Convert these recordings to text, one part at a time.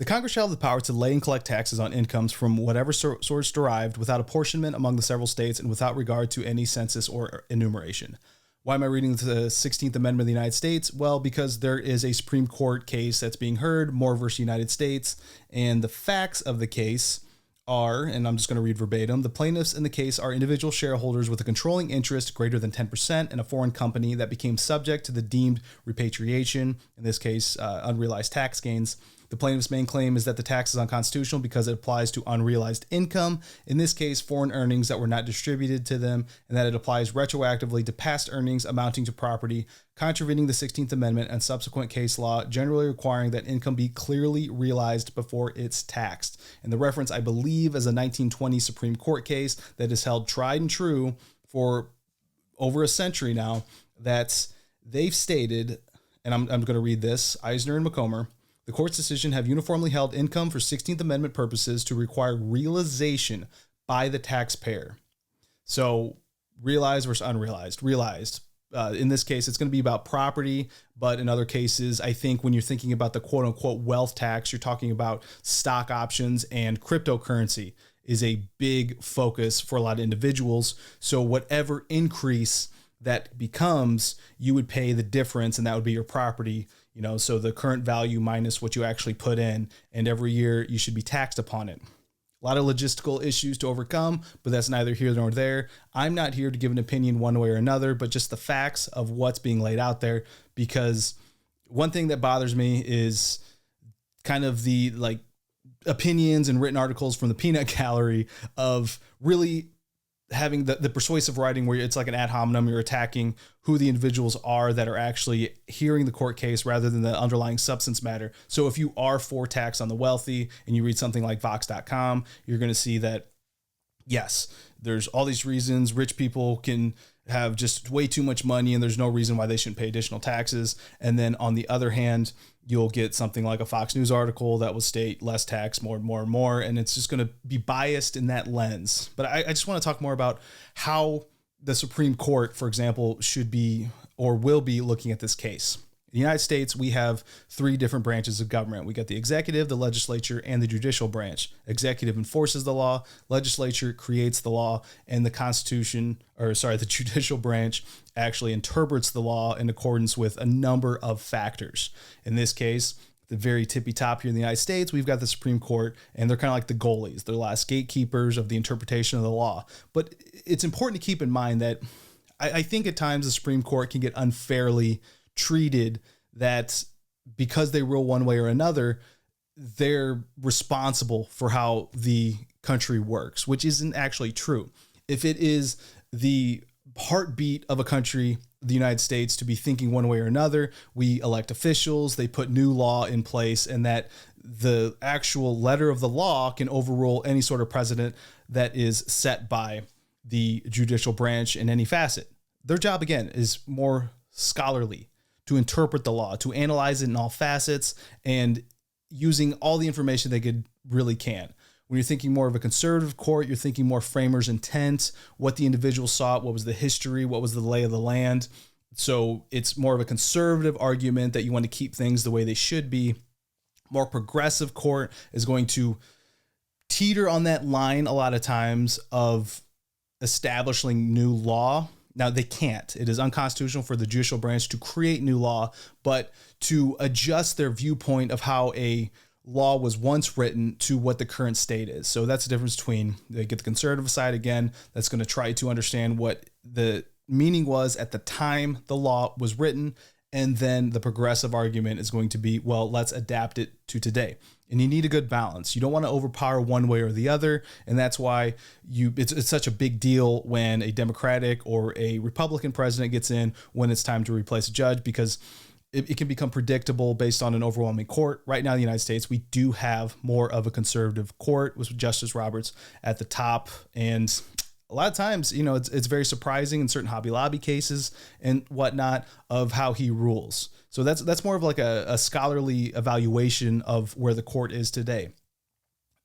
The Congress shall have the power to lay and collect taxes on incomes from whatever source derived without apportionment among the several states and without regard to any census or enumeration. Why am I reading the 16th Amendment of the United States? Well, because there is a Supreme Court case that's being heard, Moore versus United States, and the facts of the case are, and I'm just going to read verbatim, the plaintiffs in the case are individual shareholders with a controlling interest greater than 10% in a foreign company that became subject to the deemed repatriation, in this case, unrealized tax gains. The plaintiff's main claim is that the tax is unconstitutional because it applies to unrealized income, in this case, foreign earnings that were not distributed to them, and that it applies retroactively to past earnings amounting to property, contravening the 16th Amendment and subsequent case law, generally requiring that income be clearly realized before it's taxed. And the reference, I believe, is a 1920 Supreme Court case that is held tried and true for over a century now, that they've stated, and I'm going to read this, Eisner and Macomber, the court's decision have uniformly held income for 16th Amendment purposes to require realization by the taxpayer. So realized versus unrealized. Realized. In this case, it's going to be about property, but in other cases, I think when you're thinking about the quote unquote wealth tax, you're talking about stock options, and cryptocurrency is a big focus for a lot of individuals. So whatever increase that becomes, you would pay the difference, and that would be your property. So the current value minus what you actually put in, and every year you should be taxed upon it. A lot of logistical issues to overcome, but that's neither here nor there. I'm not here to give an opinion one way or another, but just the facts of what's being laid out there, because one thing that bothers me is kind of the opinions and written articles from the peanut gallery of really having the persuasive writing where it's like an ad hominem, you're attacking who the individuals are that are actually hearing the court case rather than the underlying substance matter. So if you are for tax on the wealthy and you read something like Vox.com, you're going to see that, yes, there's all these reasons rich people can have just way too much money and there's no reason why they shouldn't pay additional taxes. And then on the other hand, you'll get something like a Fox News article that will state less tax, more and more and more. And it's just going to be biased in that lens. But I just want to talk more about how the Supreme Court, for example, should be or will be looking at this case. In the United States, we have three different branches of government. We got the executive, the legislature, and the judicial branch. Executive enforces the law, legislature creates the law, and the judicial branch actually interprets the law in accordance with a number of factors. In this case, the very tippy top here in the United States, we've got the Supreme Court, and they're kind of like the goalies. They're the last gatekeepers of the interpretation of the law. But it's important to keep in mind that I think at times the Supreme Court can get unfairly treated, that because they rule one way or another, they're responsible for how the country works, which isn't actually true. If it is the heartbeat of a country, the United States, to be thinking one way or another, we elect officials, they put new law in place, and that the actual letter of the law can overrule any sort of precedent that is set by the judicial branch in any facet. Their job, again, is more scholarly, to interpret the law, to analyze it in all facets, and using all the information they really can. When you're thinking more of a conservative court, you're thinking more framers' intent, what the individual sought, what was the history, what was the lay of the land. So it's more of a conservative argument that you want to keep things the way they should be. More progressive court is going to teeter on that line a lot of times of establishing new law. Now, they can't. It is unconstitutional for the judicial branch to create new law, but to adjust their viewpoint of how a law was once written to what the current state is. So that's the difference between, they get the conservative side again, that's going to try to understand what the meaning was at the time the law was written. And then the progressive argument is going to be, well, let's adapt it to today. And you need a good balance. You don't want to overpower one way or the other. And that's why it's such a big deal when a Democratic or a Republican president gets in when it's time to replace a judge, because it can become predictable based on an overwhelming court. Right now in the United States, we do have more of a conservative court with Justice Roberts at the top. And a lot of times, it's very surprising in certain Hobby Lobby cases and whatnot of how he rules. So that's more of like a scholarly evaluation of where the court is today.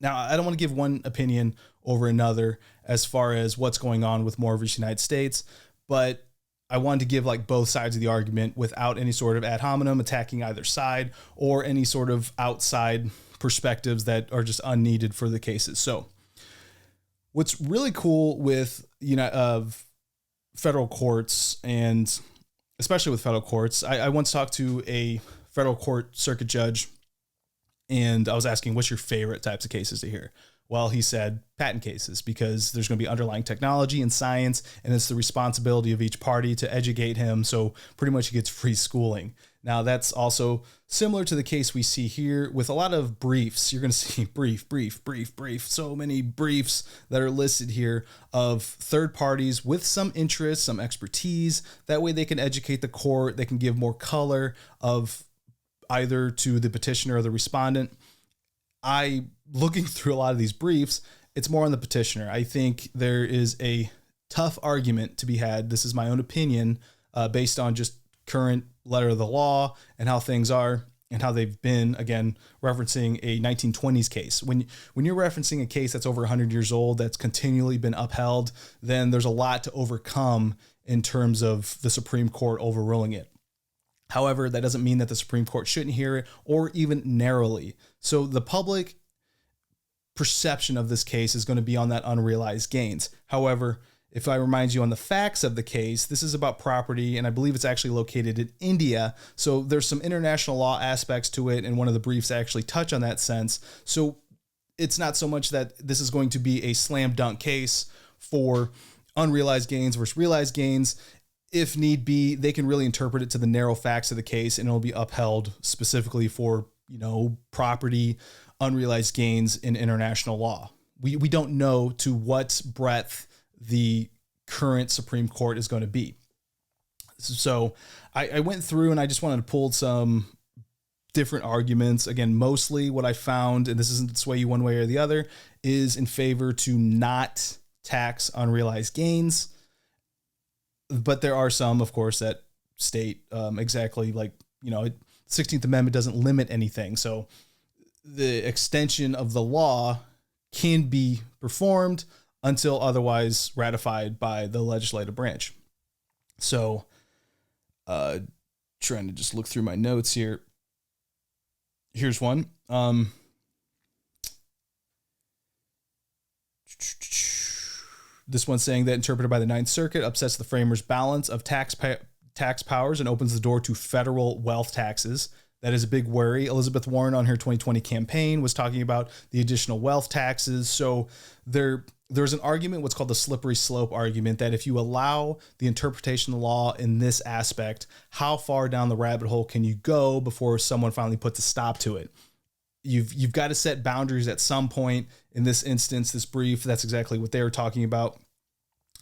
Now, I don't want to give one opinion over another as far as what's going on with Moore versus United States, but I wanted to give both sides of the argument without any sort of ad hominem attacking either side or any sort of outside perspectives that are just unneeded for the cases. So what's really cool with, federal courts, and especially with federal courts, I once talked to a federal court circuit judge, and I was asking, what's your favorite types of cases to hear? Well, he said patent cases, because there's going to be underlying technology and science, and it's the responsibility of each party to educate him. So pretty much he gets free schooling. Now, that's also similar to the case we see here with a lot of briefs. You're going to see brief. So many briefs that are listed here of third parties with some interest, some expertise. That way they can educate the court. They can give more color of either to the petitioner or the respondent. Looking through a lot of these briefs, it's more on the petitioner. I think there is a tough argument to be had. This is my own opinion, based on just current letter of the law and how things are and how they've been, again, referencing a 1920s case. When you're referencing a case that's over 100 years old, that's continually been upheld, then there's a lot to overcome in terms of the Supreme Court overruling it. However, that doesn't mean that the Supreme Court shouldn't hear it, or even narrowly. So the public perception of this case is going to be on that unrealized gains. However, if I remind you on the facts of the case, this is about property, and I believe it's actually located in India. So there's some international law aspects to it, and one of the briefs actually touch on that sense. So it's not so much that this is going to be a slam dunk case for unrealized gains versus realized gains. If need be, they can really interpret it to the narrow facts of the case, and it'll be upheld specifically for, property, unrealized gains in international law. We don't know to what breadth the current Supreme Court is going to be. So I went through and I just wanted to pull some different arguments. Again, mostly what I found, and this isn't to sway you one way or the other, is in favor to not tax unrealized gains. But there are some, of course, that state exactly 16th Amendment doesn't limit anything. So the extension of the law can be performed until otherwise ratified by the legislative branch. So trying to just look through my notes here. Here's one. This one's saying that interpreted by the Ninth Circuit upsets the framers' balance of tax powers and opens the door to federal wealth taxes. That is a big worry. Elizabeth Warren on her 2020 campaign was talking about the additional wealth taxes. So there's an argument, what's called the slippery slope argument, that if you allow the interpretation of the law in this aspect, how far down the rabbit hole can you go before someone finally puts a stop to it? You've got to set boundaries at some point. In this instance, this brief, that's exactly what they were talking about.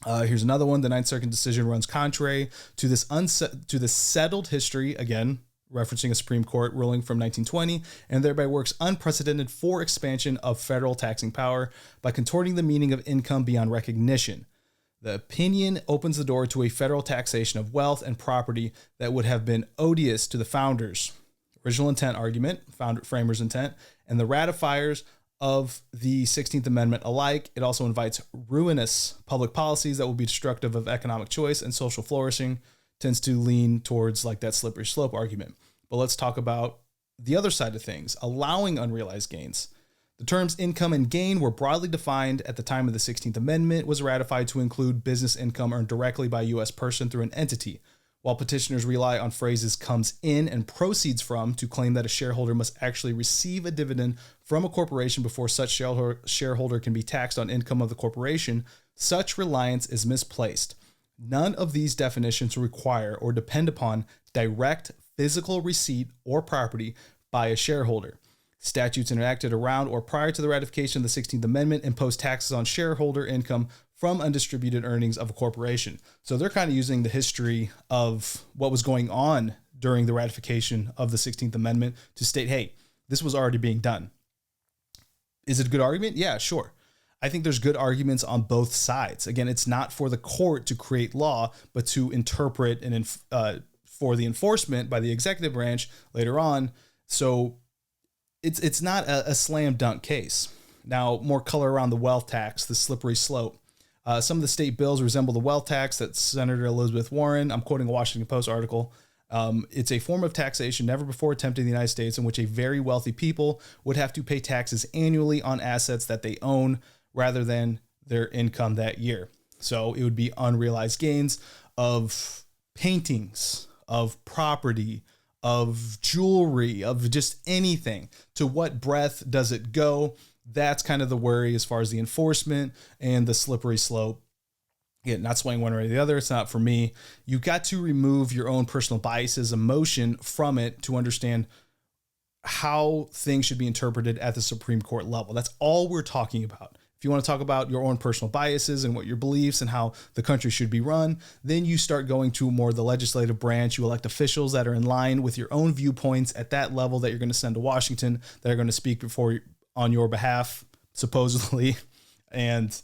Here's another one. The Ninth Circuit decision runs contrary to this settled history, again, referencing a Supreme Court ruling from 1920, and thereby works unprecedented for expansion of federal taxing power by contorting the meaning of income beyond recognition. The opinion opens the door to a federal taxation of wealth and property that would have been odious to the founders' original intent argument, framers' intent, and the ratifiers of the 16th Amendment alike. It also invites ruinous public policies that will be destructive of economic choice and social flourishing, tends to lean towards that slippery slope argument. But let's talk about the other side of things, allowing unrealized gains. The terms income and gain were broadly defined at the time of the 16th Amendment, was ratified to include business income earned directly by a U.S. person through an entity, while petitioners rely on phrases comes in and proceeds from to claim that a shareholder must actually receive a dividend from a corporation before such shareholder can be taxed on income of the corporation. Such reliance is misplaced. None of these definitions require or depend upon direct physical receipt or property by a shareholder. Statutes enacted around or prior to the ratification of the 16th Amendment impose taxes on shareholder income from undistributed earnings of a corporation. So they're kind of using the history of what was going on during the ratification of the 16th Amendment to state, hey, this was already being done. Is it a good argument? Yeah, sure. I think there's good arguments on both sides. Again, it's not for the court to create law, but to interpret and for the enforcement by the executive branch later on. So it's not a slam dunk case. Now, more color around the wealth tax, the slippery slope. Some of the state bills resemble the wealth tax that Senator Elizabeth Warren, I'm quoting a Washington Post article, It's a form of taxation never before attempted in the United States in which a very wealthy people would have to pay taxes annually on assets that they own rather than their income that year. So it would be unrealized gains of paintings, of property, of jewelry, of just anything. To what breadth does it go? That's kind of the worry as far as the enforcement and the slippery slope. Again, not swaying one way or the other. It's not for me. You got to remove your own personal biases, emotion from it to understand how things should be interpreted at the Supreme Court level. That's all we're talking about. If you want to talk about your own personal biases and what your beliefs and how the country should be run, then you start going to more the legislative branch. You elect officials that are in line with your own viewpoints at that level that you're going to send to Washington, that are going to speak on your behalf, supposedly. And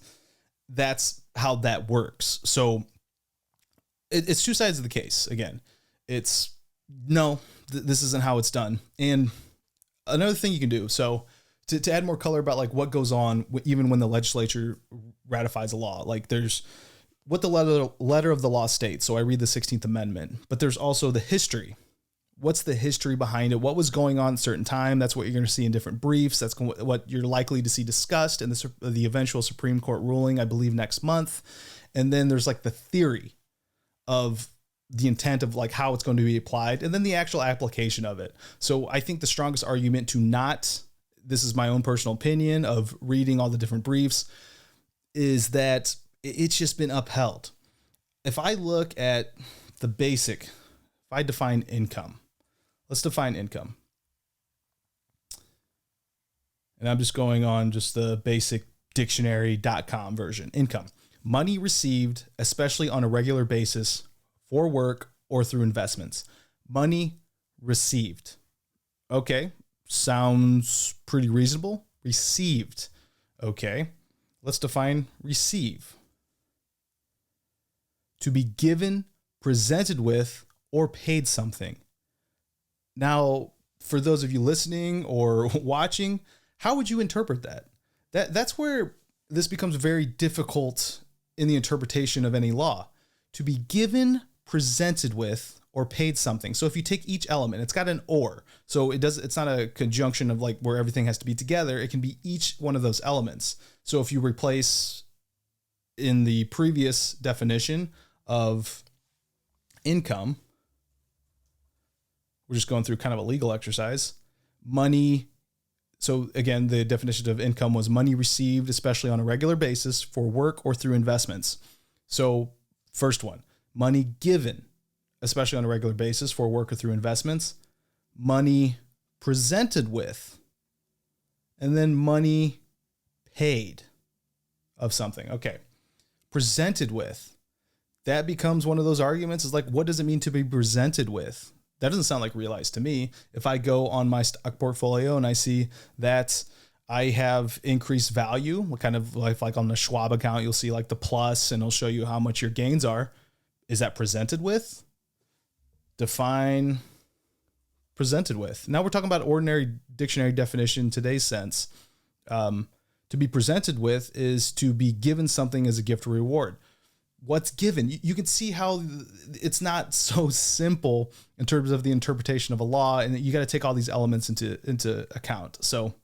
that's how that works. So it's two sides of the case. Again, this isn't how it's done. And another thing you can do, so to add more color about like what goes on even when the legislature ratifies a law, like there's what the letter of the law states. So I read the 16th Amendment, but there's also the history. What's the history behind it? What was going on at a certain time? That's what you're going to see in different briefs. That's what you're likely to see discussed in the eventual Supreme Court ruling, I believe, next month. And then there's like the theory of the intent of like how it's going to be applied, and then the actual application of it. So I think the strongest argument to not, this is my own personal opinion of reading all the different briefs, is that it's just been upheld. If I look at the basic, if I define income, let's define income. And I'm just going on just the basic dictionary.com version. Income, money received, especially on a regular basis for work or through investments. Money received. Okay. Sounds pretty reasonable. Received. Okay. Let's define receive. To be given, presented with, or paid something. Now, for those of you listening or watching, how would you interpret that? That's where this becomes very difficult in the interpretation of any law. To be given, presented with, or paid something. So if you take each element, it's got an or. So it's not a conjunction of like where everything has to be together. It can be each one of those elements. So if you replace in the previous definition of income, we're just going through kind of a legal exercise, money. So again, the definition of income was money received, especially on a regular basis for work or through investments. So first one, money given, especially on a regular basis for work or through investments, money presented with, and then money paid of something. Okay. Presented with, that becomes one of those arguments is like, what does it mean to be presented with? That doesn't sound like realized to me. If I go on my stock portfolio and I see that I have increased value, kind of like on the Schwab account, you'll see like the plus and it'll show you how much your gains are. Is that presented with? Define presented with. Now we're talking about ordinary dictionary definition in today's sense. To be presented with is to be given something as a gift or reward. What's given? You can see how it's not so simple in terms of the interpretation of a law, and you got to take all these elements into account. So,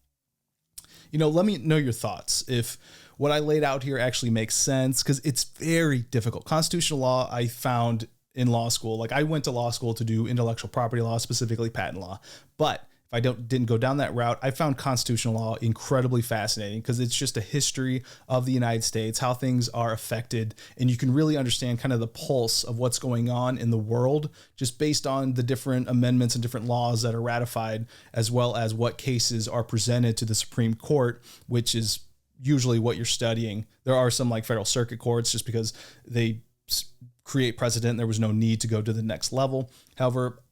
let me know your thoughts. If what I laid out here actually makes sense, because it's very difficult. Constitutional law, I found in law school, like I went to law school to do intellectual property law, specifically patent law. But if I didn't go down that route, I found constitutional law incredibly fascinating because it's just a history of the United States, how things are affected, and you can really understand kind of the pulse of what's going on in the world just based on the different amendments and different laws that are ratified, as well as what cases are presented to the Supreme Court, which is usually what you're studying. There are some like federal circuit courts just because they create precedent. There was no need to go to the next level. However,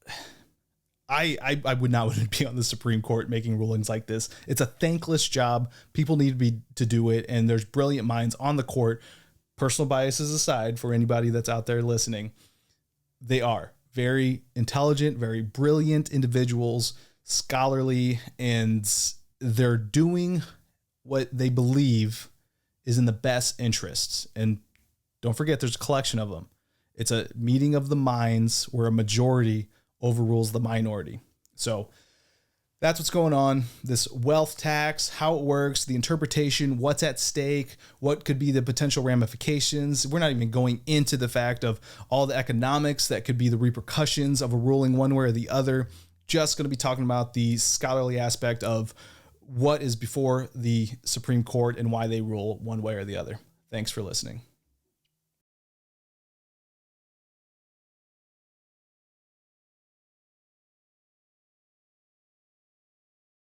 I would not want to be on the Supreme Court making rulings like this. It's a thankless job. People need to do it. And there's brilliant minds on the court. Personal biases aside, for anybody that's out there listening, they are very intelligent, very brilliant individuals, scholarly, and they're doing what they believe is in the best interests. And don't forget, there's a collection of them. It's a meeting of the minds where a majority overrules the minority. So that's what's going on. This wealth tax, how it works, the interpretation, what's at stake, what could be the potential ramifications. We're not even going into the fact of all the economics that could be the repercussions of a ruling one way or the other. Just going to be talking about the scholarly aspect of what is before the Supreme Court and why they rule one way or the other. Thanks for listening.